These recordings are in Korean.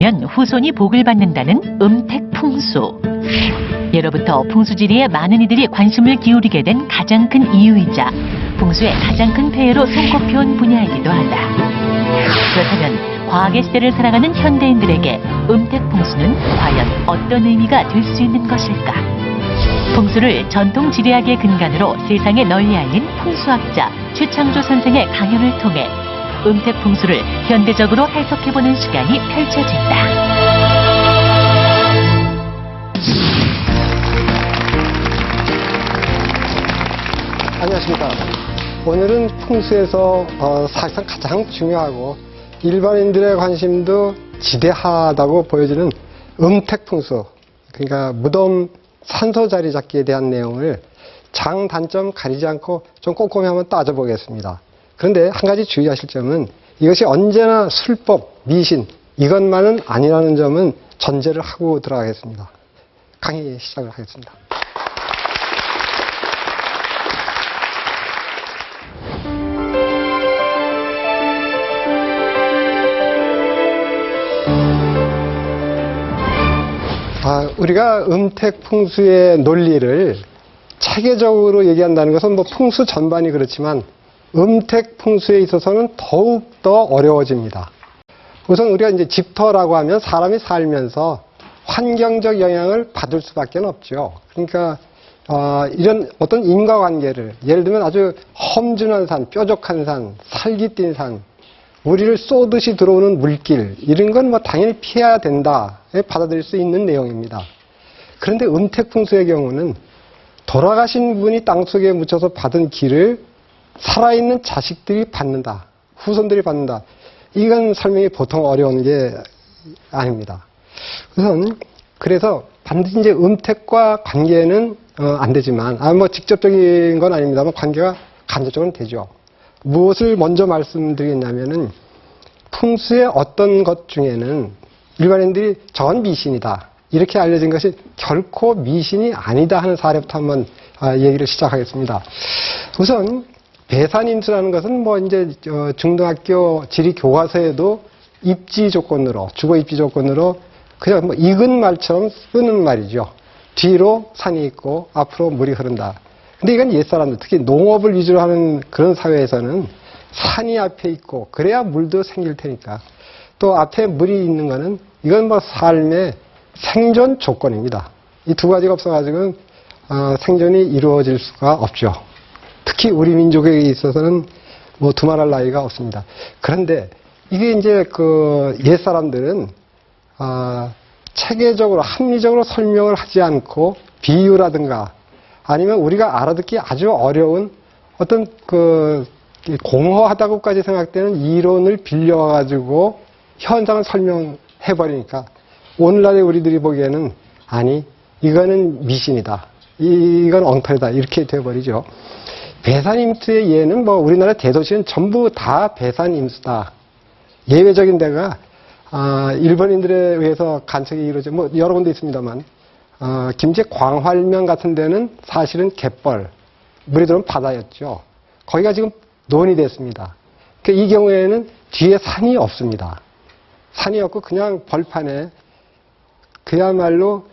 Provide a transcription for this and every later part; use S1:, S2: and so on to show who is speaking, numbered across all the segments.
S1: 지키면 후손이 복을 받는다는 음택풍수. 예로부터 풍수지리에 많은 이들이 관심을 기울이게 된 가장 큰 이유이자 풍수의 가장 큰 폐해로 손꼽혀온 분야이기도 하다. 그렇다면 과학의 시대를 살아가는 현대인들에게 음택풍수는 과연 어떤 의미가 될 수 있는 것일까? 풍수를 전통 지리학의 근간으로 세상에 널리 알린 풍수학자 최창조 선생의 강연을 통해 음택풍수를 현대적으로 해석해보는 시간이 펼쳐진다.
S2: 안녕하십니까. 오늘은 풍수에서 사실상 가장 중요하고 일반인들의 관심도 지대하다고 보여지는 음택풍수, 그러니까 무덤 산소 자리 잡기에 대한 내용을 장단점 가리지 않고 좀 꼼꼼히 한번 따져보겠습니다. 그런데 한 가지 주의하실 점은 이것이 언제나 술법, 미신 이것만은 아니라는 점은 전제를 하고 들어가겠습니다. 강의 시작을 하겠습니다. 우리가 음택풍수의 논리를 체계적으로 얘기한다는 것은 뭐 풍수 전반이 그렇지만 음택풍수에 있어서는 더욱더 어려워집니다. 우선 우리가 이제 집터라고 하면 사람이 살면서 환경적 영향을 받을 수밖에 없죠. 그러니까 이런 어떤 인과관계를, 예를 들면 아주 험준한 산, 뾰족한 산, 살기 띈 산, 우리를 쏘듯이 들어오는 물길, 이런 건 뭐 당연히 피해야 된다 받아들일 수 있는 내용입니다. 그런데 음택풍수의 경우는 돌아가신 분이 땅속에 묻혀서 받은 길을 살아있는 자식들이 받는다, 후손들이 받는다. 이건 설명이 보통 어려운 게 아닙니다. 그래서 반드시 이제 음택과 관계는 안 되지만, 뭐 직접적인 건 아닙니다만 관계가 간접적으로는 되죠. 무엇을 먼저 말씀드리겠냐면은 풍수의 어떤 것 중에는 일반인들이 저건 미신이다 이렇게 알려진 것이 결코 미신이 아니다 하는 사례부터 한번 얘기를 시작하겠습니다. 우선 배산임수라는 것은 뭐 이제 중등학교 지리 교과서에도 입지 조건으로, 주거 입지 조건으로 그냥 뭐 익은 말처럼 쓰는 말이죠. 뒤로 산이 있고 앞으로 물이 흐른다. 근데 이건 옛사람들, 특히 농업을 위주로 하는 그런 사회에서는 산이 앞에 있고 그래야 물도 생길 테니까, 또 앞에 물이 있는 거는 이건 뭐 삶의 생존 조건입니다. 이 두 가지가 없어가지고는 생존이 이루어질 수가 없죠. 특히 우리 민족에 있어서는 뭐 두말할 나위가 없습니다. 그런데 이게 이제 그 옛사람들은 체계적으로 합리적으로 설명을 하지 않고 비유라든가 아니면 우리가 알아듣기 아주 어려운 어떤 공허하다고까지 생각되는 이론을 빌려가지고 현장을 설명해버리니까 오늘날의 우리들이 보기에는 아니, 이거는 미신이다, 이건 엉터리다 이렇게 돼버리죠. 배산임수의 예는 뭐 우리나라 대도시는 전부 다 배산임수다. 예외적인 데가 일본인들에 의해서 간척이 이루어져 뭐 여러 군데 있습니다만 김제 광활면 같은 데는 사실은 갯벌, 물이 들어오면 바다였죠. 거기가 지금 논이 됐습니다. 그러니까 이 경우에는 뒤에 산이 없습니다. 산이 없고 그냥 벌판에 그야말로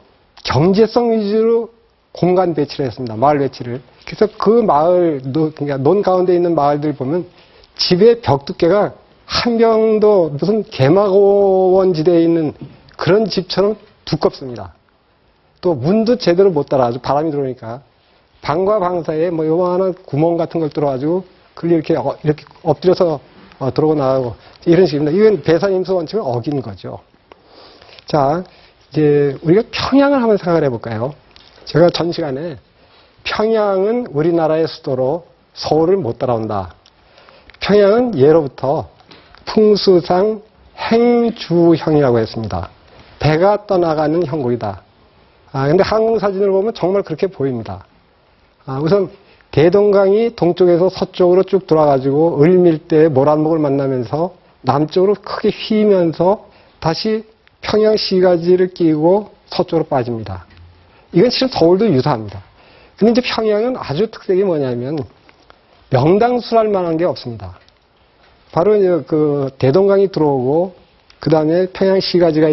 S2: 경제성 위주로 공간 배치를 했습니다. 마을 배치를. 그래서 그 마을, 그러니까 논 가운데 있는 마을들 보면 집의 벽 두께가 한 병도 무슨 개마고원 지대에 있는 그런 집처럼 두껍습니다. 또 문도 제대로 못 달아. 아주 바람이 들어오니까 방과 방 사이에 뭐 요만한 구멍 같은 걸 뚫어가지고 그걸 이렇게 엎드려서 들어오고 나가고 이런 식입니다. 이건 배산임수 원칙을 어긴 거죠. 자, 이제 우리가 평양을 한번 생각을 해볼까요? 제가 전 시간에 평양은 우리나라의 수도로 서울을 못 따라온다. 평양은 예로부터 풍수상 행주형이라고 했습니다. 배가 떠나가는 형국이다. 근데 항공 사진을 보면 정말 그렇게 보입니다. 우선 대동강이 동쪽에서 서쪽으로 쭉 돌아가지고 을밀대의 모란목을 만나면서 남쪽으로 크게 휘면서 다시 평양 시가지를 끼고 서쪽으로 빠집니다. 이건 실은 서울도 유사합니다. 근데 이제 평양은 아주 특색이 뭐냐면 명당술할 만한 게 없습니다. 바로 그 대동강이 들어오고 그 다음에 평양 시가지가